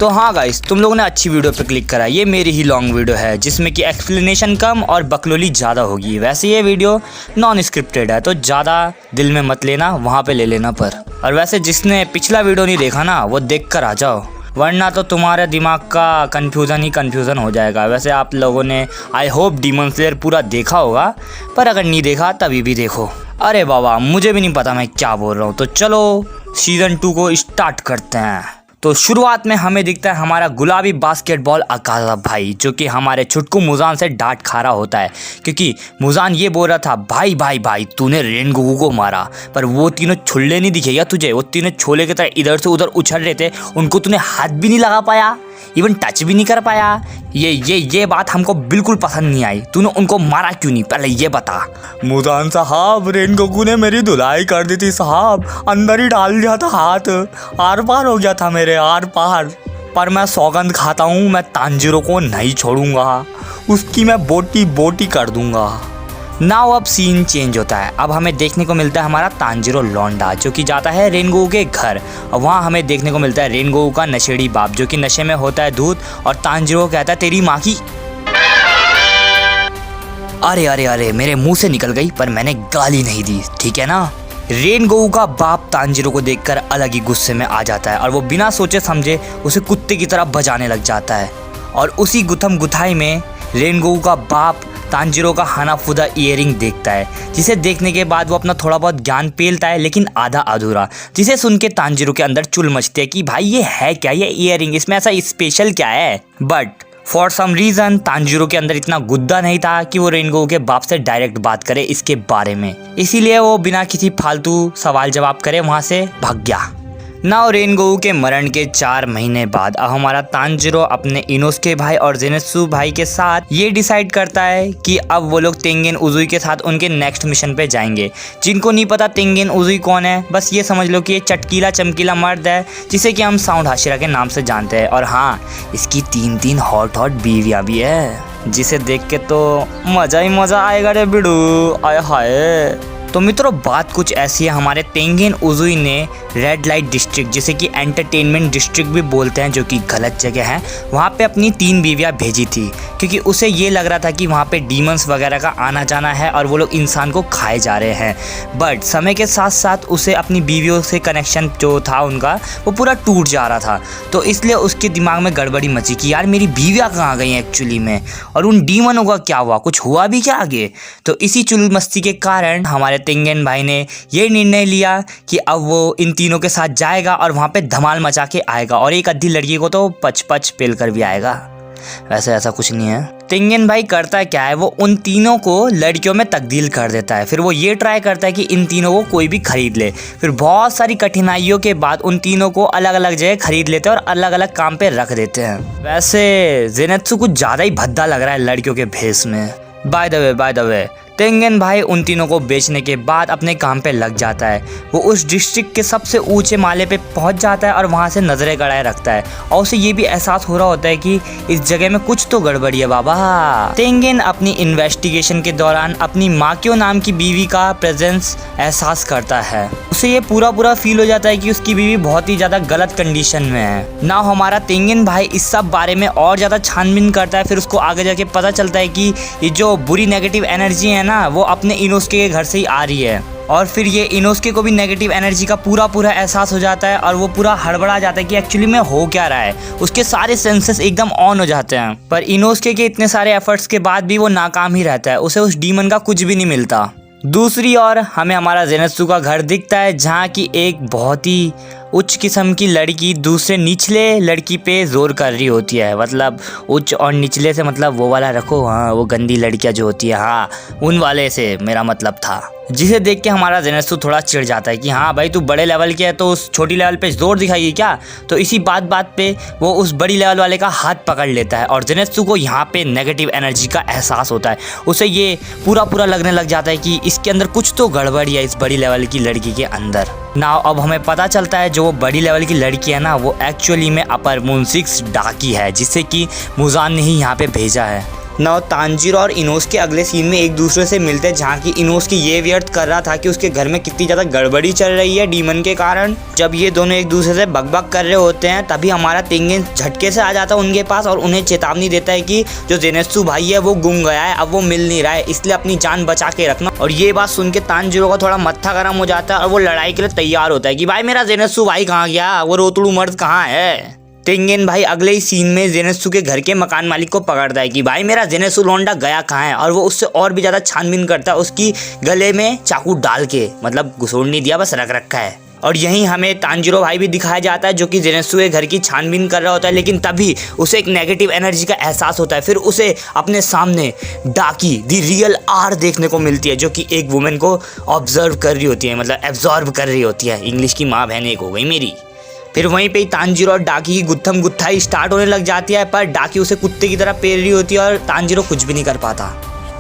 तो हाँ गाइस, तुम लोगों ने अच्छी वीडियो पे क्लिक करा। ये मेरी ही लॉन्ग वीडियो है जिसमें कि एक्सप्लेनेशन कम और बकलोली ज़्यादा होगी। वैसे ये वीडियो नॉन स्क्रिप्टेड है तो ज़्यादा दिल में मत लेना, वहाँ पे ले लेना पर। और वैसे जिसने पिछला वीडियो नहीं देखा ना वो देख कर आ जाओ, वरना तो तुम्हारे दिमाग का कन्फ्यूज़न हो जाएगा। वैसे आप लोगों ने आई होप डीमन स्लेयर पूरा देखा होगा, पर अगर नहीं देखा तभी भी देखो। अरे बाबा, मुझे भी नहीं पता मैं क्या बोल रहा हूँ। तो चलो सीज़न 2 को स्टार्ट करते हैं। तो शुरुआत में हमें दिखता है हमारा गुलाबी बास्केटबॉल अकाज़ा भाई, जो कि हमारे छुटकू मुजान से डांट खा रहा होता है, क्योंकि मुजान ये बोल रहा था भाई भाई भाई तूने रेनगोकू को मारा, पर वो तीनों छुल्ले नहीं दिखे क्या तुझे? वो तीनों छोले की तरह इधर से उधर उछल रहे थे, उनको तूने हाथ भी नहीं लगा पाया, इवन टच भी नहीं कर पाया। ये बात हमको बिल्कुल पसंद नहीं आई। तूने उनको मारा क्यों नहीं, पहले ये बता। मुजान साहब, रेनगोकू ने मेरी धुलाई कर दी थी साहब, अंदर ही डाल दिया था हाथ, आर पार हो गया था मेरे, आर पार। पर मैं सौगंध खाता हूँ, मैं तांजीरो को नहीं छोड़ूंगा, उसकी मैं बोटी बोटी कर दूंगा। नाउ अब सीन चेंज होता है। अब हमें देखने को मिलता है हमारा तांजीरो लौंडा, जो कि जाता है रेनगोकू के घर। और वहाँ हमें देखने को मिलता है रेनगोकू का नशेड़ी बाप, जो कि नशे में होता है दूध, और तांजीरो कहता है तेरी माँ की। अरे अरे अरे, मेरे मुंह से निकल गई, पर मैंने गाली नहीं दी, ठीक है ना। रेनगोकू का बाप तांजीरो को देखकर अलग ही गुस्से में आ जाता है और वो बिना सोचे समझे उसे कुत्ते की तरह बजाने लग जाता है। और उसी गुथम गुथाई में रेनगोकू का बाप तांजीरो का हानाफुदा ईयरिंग देखता है, जिसे देखने के बाद वो अपना थोड़ा बहुत ज्ञान पेलता है, लेकिन आधा अधूरा, जिसे सुन के तांजीरो के अंदर चुल मचती है कि भाई ये है क्या, ये ईयरिंग, इसमें ऐसा स्पेशल क्या है। But for some reason Tanjiro के अंदर इतना गुद्दा नहीं था कि वो रेनगोकू के बाप से डायरेक्ट बात करे इसके बारे में, इसीलिए वो बिना किसी फालतू सवाल जवाब करे वहाँ से भाग गया। नाउ रेनगोकू के मरण के 4 महीने बाद अब हमारा तांजीरो अपने इनोसुके भाई और जेनेत्सु भाई के साथ ये डिसाइड करता है कि अब वो लोग तेंगेन उजुई के साथ उनके नेक्स्ट मिशन पे जाएंगे। जिनको नहीं पता तेंगेन उजुई कौन है, बस ये समझ लो कि ये चटकीला चमकीला मर्द है जिसे कि हम साउंड हाशिरा के नाम से जानते हैं। और हाँ, इसकी 3 हॉट बीवियाँ भी है, जिसे देख के तो मज़ा ही मज़ा आएगा रे बिड़ू, आय हाय। तो मित्रों, बात कुछ ऐसी है, हमारे तेंगेन उजुई ने रेड लाइट डिस्ट्रिक्ट, जिसे कि एंटरटेनमेंट डिस्ट्रिक्ट भी बोलते हैं, जो कि गलत जगह है, वहाँ पे अपनी 3 बीवियाँ भेजी थी, क्योंकि उसे ये लग रहा था कि वहाँ पे डीमंस वगैरह का आना जाना है और वो लोग इंसान को खाए जा रहे हैं। बट समय के साथ साथ उसे अपनी बीवियों से कनेक्शन जो था उनका, वो पूरा टूट जा रहा था। तो इसलिए उसके दिमाग में गड़बड़ी मची कि यार मेरी बीवियाँ कहाँ गई एक्चुअली में, और उन डीमनों का क्या हुआ, कुछ हुआ भी क्या आगे। तो इसी चुल मस्ती के कारण हमारे तेंगेन भाई ने ये निर्णय लिया कि अब वो इन तीनों के साथ जाएगा और वहाँ पे धमाल मचा के आएगा, और एक अद्धी लड़की को तो पच पेल कर भी आएगा। वैसे ऐसा कुछ नहीं है। तेंगेन भाई करता क्या है, वो उन तीनों को लड़कियों में तब्दील कर देता है। फिर वो ये ट्राई करता है कि इन तीनों को कोई भी खरीद ले। फिर बहुत सारी कठिनाइयों के बाद उन तीनों को अलग अलग जगह खरीद लेते हैं और अलग अलग काम पे रख देते हैं। वैसे जेनेत्सु कुछ ज़्यादा ही भद्दा लग रहा है लड़कियों के भेष में। बाय द वे तेंगेन भाई उन तीनों को बेचने के बाद अपने काम पे लग जाता है। वो उस डिस्ट्रिक्ट के सबसे ऊंचे माले पे पहुंच जाता है और वहां से नजरें गड़ाए रखता है, और उसे ये भी एहसास हो रहा होता है कि इस जगह में कुछ तो गड़बड़ी है बाबा। तेंगेन अपनी इन्वेस्टिगेशन के दौरान अपनी माकियो नाम की बीवी का प्रेजेंस एहसास करता है। उसे ये पूरा फील हो जाता है कि उसकी बीवी बहुत ही ज़्यादा गलत कंडीशन में है। ना हमारा तेंगेन भाई इस सब बारे में और ज़्यादा छानबीन करता है। फिर उसको आगे जाके पता चलता है कि ये जो बुरी नेगेटिव एनर्जी है ना, वो अपने इनोसुके के घर से ही आ रही है। और फिर ये इनोसुके को भी नेगेटिव एनर्जी का पूरा एहसास हो जाता है, और वो पूरा हड़बड़ा जाता है कि एक्चुअली में हो क्या रहा है। उसके सारे सेंसेस एकदम ऑन हो जाते हैं, पर इनोसुके के इतने सारे एफर्ट्स के बाद भी वो नाकाम ही रहता है। उसे उस डीमन का कुछ भी नहीं मिलता। दूसरी ओर हमें हमारा जेनेत्सु का घर दिखता है, जहाँ की एक बहुत ही उच्च किस्म की लड़की दूसरे निचले लड़की पे जोर कर रही होती है। मतलब उच्च और निचले से मतलब वो वाला रखो, हाँ, वो गंदी लड़कियाँ जो होती है, हाँ, उन वाले से मेरा मतलब था। जिसे देख के हमारा जेनेत्सु थोड़ा चिढ़ जाता है कि हाँ भाई तू बड़े लेवल के है तो उस छोटी लेवल पे जोर दिखाइए क्या। तो इसी बात पे वो उस बड़ी लेवल वाले का हाथ पकड़ लेता है, और जेनेत्सु को यहाँ पे नेगेटिव एनर्जी का एहसास होता है। उसे ये पूरा लगने लग जाता है कि इसके अंदर कुछ तो गड़बड़ी है इस बड़ी लेवल की लड़की के अंदर। नाउ अब हमें पता चलता है जो वो बड़ी लेवल की लड़की है ना, वो एक्चुअली में अपर मून 6 डाकी है, जिसे कि मुजान ने ही यहाँ पे भेजा है। ना तांजीरो और इनोस के अगले सीन में एक दूसरे से मिलते हैं, जहाँ की इनोस की ये व्यर्थ कर रहा था कि उसके घर में कितनी ज़्यादा गड़बड़ी चल रही है डीमन के कारण। जब ये दोनों एक दूसरे से बकबक कर रहे होते हैं तभी हमारा तेंगेन झटके से आ जाता है उनके पास और उन्हें चेतावनी देता है कि जो जेनेत्सु भाई है वो गुम गया है, अब वो मिल नहीं रहा है, इसलिए अपनी जान बचा के रखना। और ये बात सुन के तांजीरो का थोड़ा मत्था गर्म हो जाता है और वो लड़ाई के लिए तैयार होता है कि भाई मेरा जेनेत्सु भाई कहाँ गया, वो रोतड़ू मर्द कहाँ है। तेंगेन भाई अगले ही सीन में जेनेत्सु के घर के मकान मालिक को पकड़ता है कि भाई मेरा जेनेत्सु लौंडा गया कहाँ है, और वो उससे और भी ज़्यादा छानबीन करता है, उसकी गले में चाकू डाल के, मतलब घुसोड़ नहीं दिया, बस रख रखा है। और यहीं हमें तांजीरो भाई भी दिखाया जाता है जो कि जेनेत्सु के घर की छानबीन कर रहा होता है, लेकिन तभी उसे एक नेगेटिव एनर्जी का एहसास होता है। फिर उसे अपने सामने डाकी दी रियल आर देखने को मिलती है, जो कि एक वुमेन को ऑब्जर्व कर रही होती है, मतलब एब्जॉर्ब कर रही होती है। इंग्लिश की माँ बहन एक हो गई मेरी। फिर वहीं पे ही तांजीरो और डाकी की गुत्थम गुत्थाई स्टार्ट होने लग जाती है, पर डाकी उसे कुत्ते की तरह पेल रही होती है और तांजीरो कुछ भी नहीं कर पाता।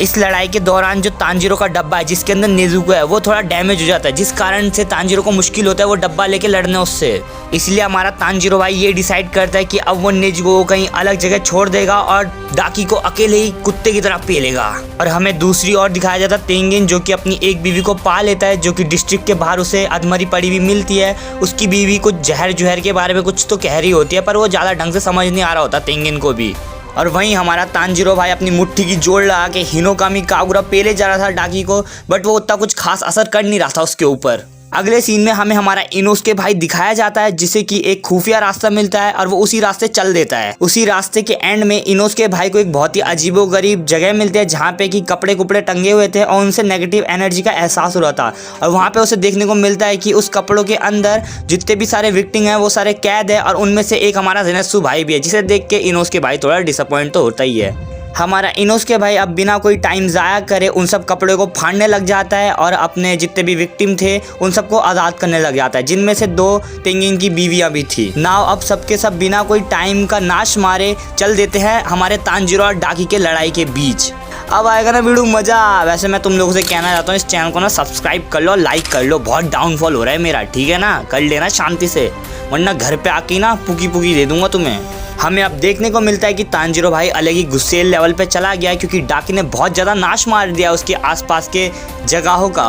इस लड़ाई के दौरान जो तांजीरो का डब्बा है जिसके अंदर नेजुको है वो थोड़ा डैमेज हो जाता है, जिस कारण से तांजीरो को मुश्किल होता है वो डब्बा लेके लड़ने उससे। इसलिए हमारा तांजीरो भाई ये डिसाइड करता है कि अब वो नेजुको को कहीं अलग जगह छोड़ देगा और डाकी को अकेले ही कुत्ते की तरह पेलेगा। और हमें दूसरी ओर दिखाया जाता है तेंगेन, जो कि अपनी एक बीवी को पा लेता है, जो कि डिस्ट्रिक्ट के बाहर उसे अधमरी पड़ी हुई मिलती है। उसकी बीवी कुछ जहर के बारे में कुछ तो कह रही होती है, पर वो ज़्यादा ढंग से समझ नहीं आ रहा होता तेंगेन को भी। और वहीं हमारा तांजीरो भाई अपनी मुट्ठी की जोड़ लगा के हिनोकामी कागुरा पेले जा रहा था डाकी को, बट वो उतना कुछ खास असर कर नहीं रहा था उसके ऊपर। अगले सीन में हमें हमारा इनोसुके भाई दिखाया जाता है, जिसे कि एक खुफिया रास्ता मिलता है और वो उसी रास्ते चल देता है। उसी रास्ते के एंड में इनोसुके भाई को एक बहुत ही अजीबोगरीब जगह मिलती है, जहाँ पे कि कपड़े कुपड़े टंगे हुए थे और उनसे नेगेटिव एनर्जी का एहसास हो रहा था। और वहाँ पे उसे देखने को मिलता है कि उस कपड़ों के अंदर जितने भी सारे विक्टिम हैं वो सारे कैद है, और उनमें से एक हमारा जेनेत्सु भाई भी है, जिसे देख के इनोसुके भाई थोड़ा डिसअपॉइंट तो होता ही है। हमारा इनोसुके भाई अब बिना कोई टाइम ज़ाया करे उन सब कपड़ों को फाड़ने लग जाता है और अपने जितने भी विक्टिम थे उन सबको आज़ाद करने लग जाता है, जिनमें से 2 तेंगेन की बीवियां भी थी। नाउ अब सबके सब बिना कोई टाइम का नाश मारे चल देते हैं हमारे तांजीरो और डाकी के लड़ाई के बीच। अब आएगा ना वीडियो मज़ा। वैसे मैं तुम लोगों से कहना चाहता हूँ इस चैनल को ना सब्सक्राइब कर लो, लाइक कर लो, बहुत डाउनफॉल हो रहा है मेरा, ठीक है ना, कर लेना शांति से, वरना घर पे आके ना पुकी पुकी दे दूंगा तुम्हें। हमें अब देखने को मिलता है कि तांजीरो भाई अलग ही गुस्से लेवल पे चला गया है, क्योंकि डाकी ने बहुत ज़्यादा नाश मार दिया उसके आसपास के जगहों का।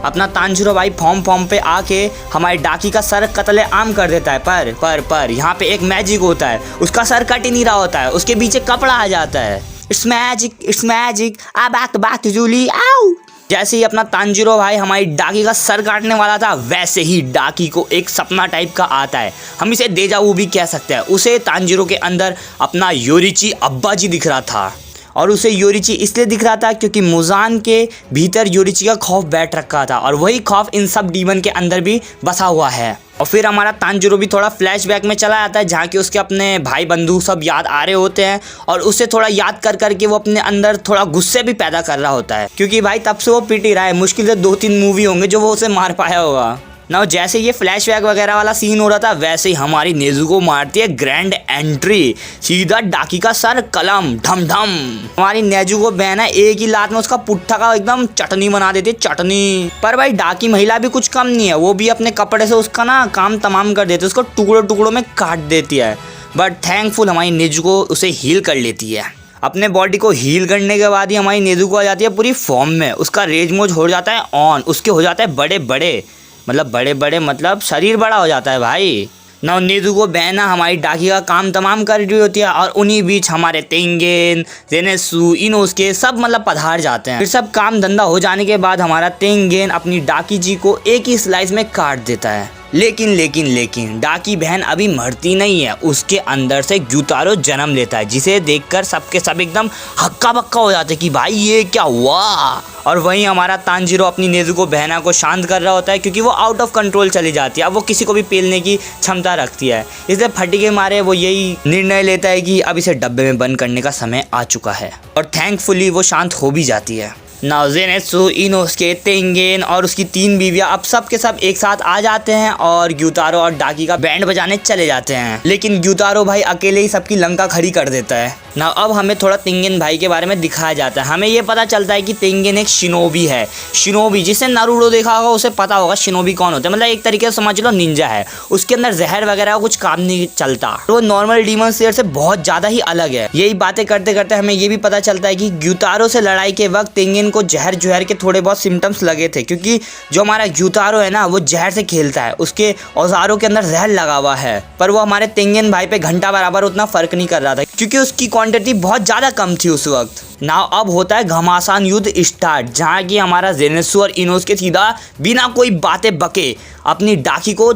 अपना तांजीरो भाई फॉर्म पे आके हमारे डाकी का सर कत्ले आम कर देता है, पर यहाँ पे एक मैजिक होता है, उसका सर कट ही नहीं रहा होता है, उसके पीछे कपड़ा आ जाता है। इट्स मैजिक आ बात जूली आओ। जैसे ही अपना तांजीरो भाई हमारी डाकी का सर काटने वाला था, वैसे ही डाकी को एक सपना टाइप का आता है, हम इसे देजा वू भी कह सकते हैं। उसे तांजीरो के अंदर अपना योरिची अब्बा जी दिख रहा था, और उसे योरिची इसलिए दिख रहा था क्योंकि मुजान के भीतर योरिची का खौफ बैठ रखा था, और वही खौफ इन सब डीमन के अंदर भी बसा हुआ है। और फिर हमारा तांजीरो भी थोड़ा फ्लैशबैक में चला जाता है, जहाँ कि उसके अपने भाई बंधु सब याद आ रहे होते हैं, और उसे थोड़ा याद कर करके वो अपने अंदर थोड़ा गुस्से भी पैदा कर रहा होता है, क्योंकि भाई तब से वो पिट ही रहा है। मुश्किल से 2-3 मूवी होंगे जो वो उसे मार पाया होगा ना। जैसे ये फ्लैशबैक वगैरह वाला सीन हो रहा था, वैसे ही हमारी नेजुको मारती है ग्रैंड एंट्री, सीधा डाकी का सर कलम ढम ढम। हमारी नेजुको बहन है, एक ही लात में उसका पुट्ठा का एकदम चटनी बना देती है, चटनी। पर भाई डाकी महिला भी कुछ कम नहीं है, वो भी अपने कपड़े से उसका ना काम तमाम कर देती है, उसको टुकड़ों टुकड़ों में काट देती है। बट थैंकफुल हमारी नेजुको उसे हील कर लेती है। अपने बॉडी को हील करने के बाद ही हमारी नेजुको आ जाती है पूरी फॉर्म में, उसका रेज मोज हो जाता है ऑन, उसके हो जाता है बड़े बड़े मतलब शरीर बड़ा हो जाता है भाई। ना नेजुको बहना हमारी डाकी का काम तमाम कर रही होती है, और उन्हीं बीच हमारे तेंगेन, जेनेत्सु, इनोसुके सब मतलब पधार जाते हैं। फिर सब काम धंधा हो जाने के बाद हमारा तेंगेन अपनी डाकी जी को एक ही स्लाइस में काट देता है। लेकिन डाकी बहन अभी मरती नहीं है, उसके अंदर से ग्यूतारो जन्म लेता है, जिसे देखकर सबके सब एकदम हक्का बक्का हो जाते हैं कि भाई ये क्या हुआ। और वहीं हमारा तांजीरो अपनी नेजुको बहना को शांत कर रहा होता है, क्योंकि वो आउट ऑफ कंट्रोल चली जाती है, अब वो किसी को भी पेलने की क्षमता रखती है। इसलिए फटी के मारे वो यही निर्णय लेता है कि अब इसे डब्बे में बंद करने का समय आ चुका है, और थैंकफुली वो शांत हो भी जाती है। नाउ जेनेत्सु, इनोसुके, तेंगेन और उसकी 3 बीवियां अब सब के सब एक साथ आ जाते हैं और ग्यूतारो और डाकी का बैंड बजाने चले जाते हैं। लेकिन ग्यूतारो भाई अकेले ही सबकी लंका खड़ी कर देता है। ना अब हमें थोड़ा तेंगिन भाई के बारे में दिखाया जाता है। हमें ये पता चलता है कि तेंगिन एक शिनोबी है। शिनोबी जिसने नारुतो देखा होगा उसे पता होगा शिनोबी कौन होता है, मतलब एक तरीके से समझ लो निंजा है। उसके अंदर जहर वगैरह का कुछ काम नहीं चलता, तो वो नॉर्मल डीमन स्लेयर से बहुत ज़्यादा ही अलग है। यही बातें करते करते हमें ये भी पता चलता है कि ग्यूतारो से लड़ाई के वक्त तेंगिन को जहर जुहर के थोड़े बहुत सिम्टम्स लगे थे, क्योंकि जो हमारा ग्यूतारो है ना वो जहर से खेलता है, उसके औजारों के अंदर जहर लगा हुआ है। पर वो हमारे तेंगिन भाई पे घंटा बराबर उतना फर्क नहीं कर रहा था, क्योंकि उसकी क्वांटिटी बहुत ज़्यादा कम थी उस वक्त। नाउ अब होता है घमासान युद्ध स्टार्ट, जहाँ की हमारा जेनेत्सु और इनोसुके सीधा बिना कोई बातें बके अपनी डाकी को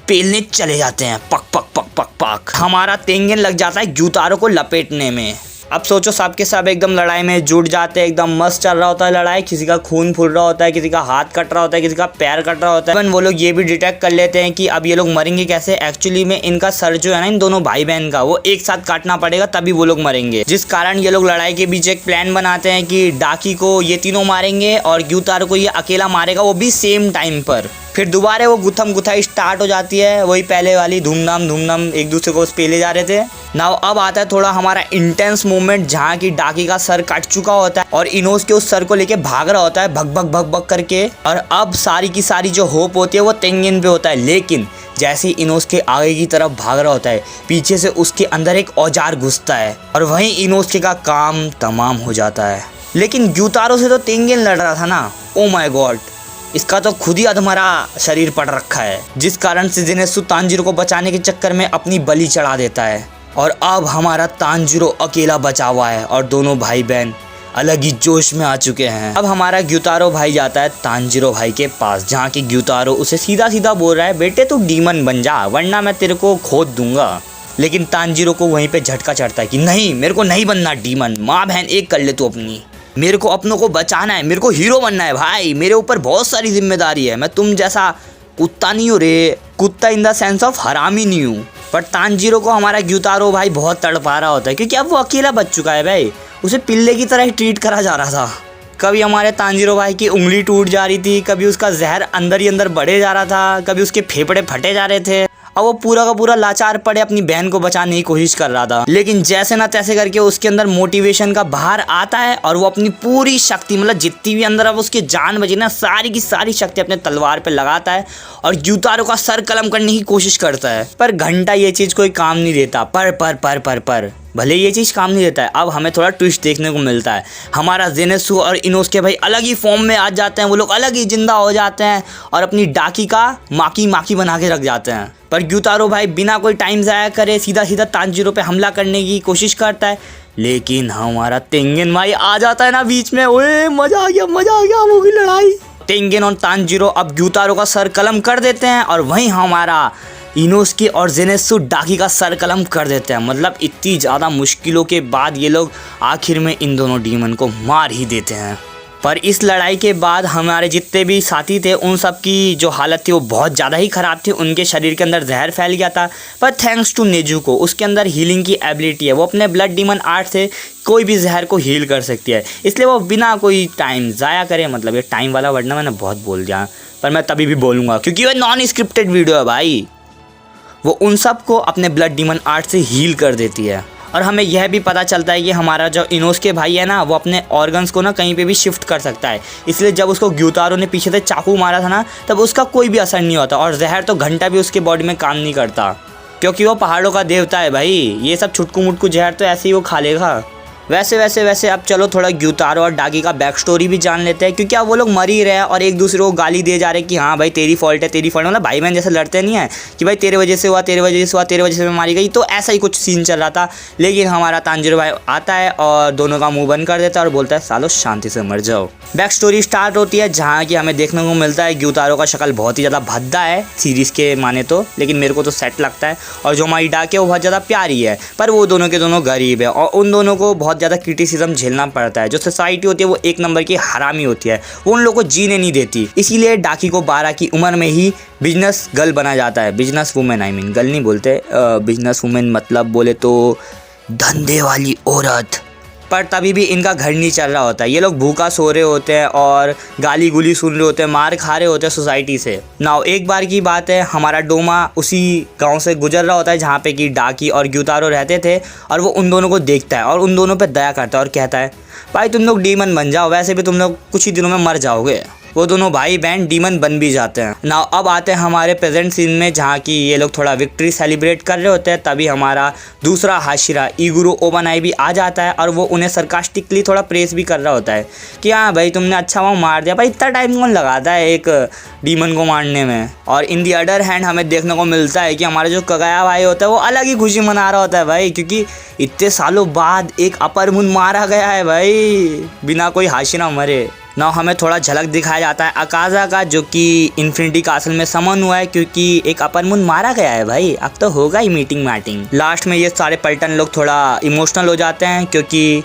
पेलने चले जाते हैं। पक पक पक पक पक हमारा तेंगिन लग जाता है ग्यूतारो को लपेटने में। अब सोचो सब के सब एकदम लड़ाई में जुट जाते हैं, एकदम मस्त चल रहा होता है लड़ाई। किसी का खून फूल रहा होता है, किसी का हाथ कट रहा होता है, किसी का पैर कट रहा होता है। वो लोग ये भी डिटेक्ट कर लेते हैं कि अब ये लोग मरेंगे कैसे। एक्चुअली में इनका सर जो है ना इन दोनों भाई बहन का वो एक साथ काटना पड़ेगा तभी वो लोग मरेंगे, जिस कारण ये लोग लड़ाई के बीच एक प्लान बनाते हैं कि डाकी को ये तीनों मारेंगे और ग्यूतारो को ये अकेला मारेगा, वो भी सेम टाइम पर। फिर दोबारा वो गुथम गुथाई स्टार्ट हो जाती है, वही पहले वाली धूमधाम एक दूसरे को पेले जा रहे थे। नाउ अब आता है थोड़ा हमारा इंटेंस मोमेंट, जहाँ की डाकी का सर कट चुका होता है और इनोस के उस सर को लेके भाग रहा होता है भग भग भग भग करके। और अब सारी की सारी जो होप होती है वो तेंगिन पे होता है, लेकिन जैसे ही इनोस के आगे की तरफ भाग रहा होता है पीछे से उसके अंदर एक औजार घुसता है और वहीं इनोस का काम तमाम हो जाता है। लेकिन ग्यूतारो से तो तेंगिन लड़ रहा था ना, ओ माय गॉड, इसका तो खुद ही अधमरा शरीर पड़ रखा है, जिस कारण से जेनेत्सु तांजीरो को बचाने के चक्कर में अपनी बलि चढ़ा देता है। और अब हमारा तांजीरो अकेला बचा हुआ है और दोनों भाई बहन अलग ही जोश में आ चुके हैं। अब हमारा ग्यूतारो भाई जाता है तांजीरो भाई के पास, जहाँ की ग्यूतारो उसे सीधा सीधा बोल रहा है, बेटे तू डीमन बन जा वरना मैं तेरे को खोद दूंगा। लेकिन तांजीरो को वहीं पे झटका चढ़ता है कि नहीं, मेरे को नहीं बनना डीमन, माँ बहन एक कर ले तू अपनी, मेरे को अपनों को बचाना है, मेरे को हीरो बनना है भाई, मेरे ऊपर बहुत सारी जिम्मेदारी है, मैं तुम जैसा कुत्ता नहीं हूँ रे, कुत्ता इन द सेंस ऑफ हरामी नहीं हूँ। पर तांजीरो को हमारा ग्यूतारो भाई बहुत तड़पा रहा होता है, क्योंकि अब वो अकेला बच चुका है भाई, उसे पिल्ले की तरह ही ट्रीट करा जा रहा था। कभी हमारे तांजीरो भाई की उंगली टूट जा रही थी, कभी उसका जहर अंदर ही अंदर बढ़े जा रहा था, कभी उसके फेफड़े फटे जा रहे थे। अब वो पूरा का पूरा लाचार पड़े अपनी बहन को बचाने की कोशिश कर रहा था, लेकिन जैसे ना तैसे करके उसके अंदर मोटिवेशन का बाहर आता है और वो अपनी पूरी शक्ति, मतलब जितनी भी अंदर अब उसकी जान बची ना, सारी की सारी शक्ति अपने तलवार पे लगाता है और ग्यूतारो का सर कलम करने की कोशिश करता है। पर घंटा ये चीज़ कोई काम नहीं देता। पर भले ये चीज़ काम नहीं देता है। अब हमें थोड़ा ट्विस्ट देखने को मिलता है, हमारा जेनेत्सु और इनोसुके भाई अलग ही फॉर्म में आ जाते हैं, वो लोग अलग ही जिंदा हो जाते हैं और अपनी डाकी का माकी बना के रख जाते हैं। पर ग्यूतारो भाई बिना कोई टाइम ज़ाया करे सीधा सीधा तांजीरो पे हमला करने की कोशिश करता है, लेकिन हमारा तेंगिन भाई आ जाता है ना बीच में। ओए मजा आ गया वो भी लड़ाई। तेंगिन और तांजीरो अब ग्यूतारो का सर कलम कर देते हैं और वहीं हमारा इनोसुके और जेनेत्सु डाकी का सर कलम कर देते हैं। मतलब इतनी ज़्यादा मुश्किलों के बाद ये लोग आखिर में इन दोनों डीमन को मार ही देते हैं। पर इस लड़ाई के बाद हमारे जितने भी साथी थे उन सब की जो हालत थी वो बहुत ज़्यादा ही ख़राब थी, उनके शरीर के अंदर जहर फैल गया था। पर थैंक्स टू नेजुको, उसके अंदर हीलिंग की एबिलिटी है, वो अपने ब्लड डीमन आर्ट से कोई भी जहर को हील कर सकती है, इसलिए वो बिना कोई टाइम ज़ाया करे, मतलब ये टाइम वाला वर्ड ना मैंने बहुत बोल दिया पर मैं तभी भी बोलूँगा क्योंकि ये नॉन स्क्रिप्टेड वीडियो है भाई, वो उन सब को अपने ब्लड डीमन आर्ट से हील कर देती है। और हमें यह भी पता चलता है कि हमारा जो इनोसुके भाई है ना वो अपने ऑर्गन्स को ना कहीं पे भी शिफ्ट कर सकता है, इसलिए जब उसको ग्यूतारो ने पीछे से चाकू मारा था ना तब उसका कोई भी असर नहीं होता और जहर तो घंटा भी उसके बॉडी में काम नहीं करता, क्योंकि वो पहाड़ों का देवता है भाई, ये सब छुटकू मुटकू जहर तो ऐसे ही वो खा लेगा। वैसे अब चलो थोड़ा ग्यूतारो और डाकी का बैक स्टोरी भी जान लेते हैं, क्योंकि अब वो लोग मर ही रहे हैं और एक दूसरे को गाली दे जा रहे हैं कि हाँ भाई तेरी फॉल्ट है, मतलब भाई बहन जैसे लड़ते नहीं है कि भाई तेरे वजह से हुआ, तेरे वजह से मैं मारी गई, तो ऐसा ही कुछ सीन चल रहा था। लेकिन हमारा तांजीरो भाई आता है और दोनों का मुंह बंद कर देता है और बोलता है सालो शांति से मर जाओ। बैक स्टोरी स्टार्ट होती है जहाँ की हमें देखने को मिलता है ग्यूतारो का शक्ल बहुत ही ज़्यादा भद्दा है सीरीज़ के माने तो, लेकिन मेरे को तो सेट लगता है, और जो हमारी डाकी है वो बहुत ज़्यादा प्यारी है, पर वो दोनों के दोनों गरीब है और उन दोनों को बहुत ज़्यादा क्रिटिसिज्म झेलना पड़ता है। जो सोसाइटी होती है वो एक नंबर की हरामी होती है, वो उन लोगों को जीने नहीं देती, इसीलिए डाकी को 12 की उम्र में ही बिजनेस गर्ल बना जाता है, business women, I mean girl नहीं बोलते, बिजनेस वुमेन मतलब बोले तो धंधे वाली औरत। पर तभी भी इनका घर नहीं चल रहा होता है। ये लोग भूखा सो रहे होते हैं और गाली गुली सुन रहे होते हैं, मार खा रहे होते हैं सोसाइटी से। नाउ एक बार की बात है, हमारा डोमा उसी गांव से गुजर रहा होता है जहाँ पे कि डाकी और ग्यूतारो रहते थे, और वो उन दोनों को देखता है और उन दोनों पे दया करता है और कहता है भाई तुम लोग डीमन बन जाओ, वैसे भी तुम लोग कुछ ही दिनों में मर जाओगे। वो दोनों भाई बहन डीमन बन भी जाते हैं। नाउ अब आते हैं हमारे प्रेजेंट सीन में, जहाँ की ये लोग थोड़ा विक्ट्री सेलिब्रेट कर रहे होते हैं। तभी हमारा दूसरा हाशिरा इगुरो ओबानाई भी आ जाता है और वो उन्हें सरकास्टिकली थोड़ा प्रेस भी कर रहा होता है कि हाँ भाई तुमने अच्छा वहाँ मार दिया, भाई इतना टाइम कौन लगाता है एक डीमन को मारने में। और इन दी अदर हैंड हमें देखने को मिलता है कि हमारा जो कगाया भाई होता है वो अलग ही खुशी मना रहा होता है भाई, क्योंकि इतने सालों बाद एक अपर मुन मारा गया है भाई, बिना कोई हाशिरा मरे। ना हमें थोड़ा झलक दिखाया जाता है अकाजा का, जो कि इन्फिनिटी कासल में समन हुआ है क्योंकि एक अपर मुन मारा गया है भाई, अब तो होगा ही मीटिंग मैटिंग। लास्ट में ये सारे पलटन लोग थोड़ा इमोशनल हो जाते हैं क्योंकि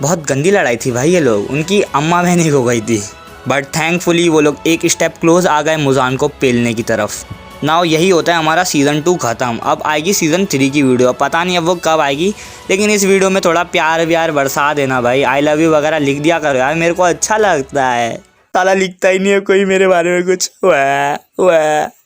बहुत गंदी लड़ाई थी भाई, ये लोग उनकी अम्मा बहन हो गई थी, बट थैंकफुली वो लोग एक स्टेप क्लोज आ गए मुजान को पेलने की तरफ। नाउ यही होता है हमारा सीज़न 2 ख़त्म। अब आएगी सीज़न 3 की वीडियो, पता नहीं अब वो कब आएगी, लेकिन इस वीडियो में थोड़ा प्यार व्यार बरसा देना भाई, आई लव यू वगैरह लिख दिया करो यार, मेरे को अच्छा लगता है। साला लिखता ही नहीं है कोई मेरे बारे में कुछ। वाह वाह।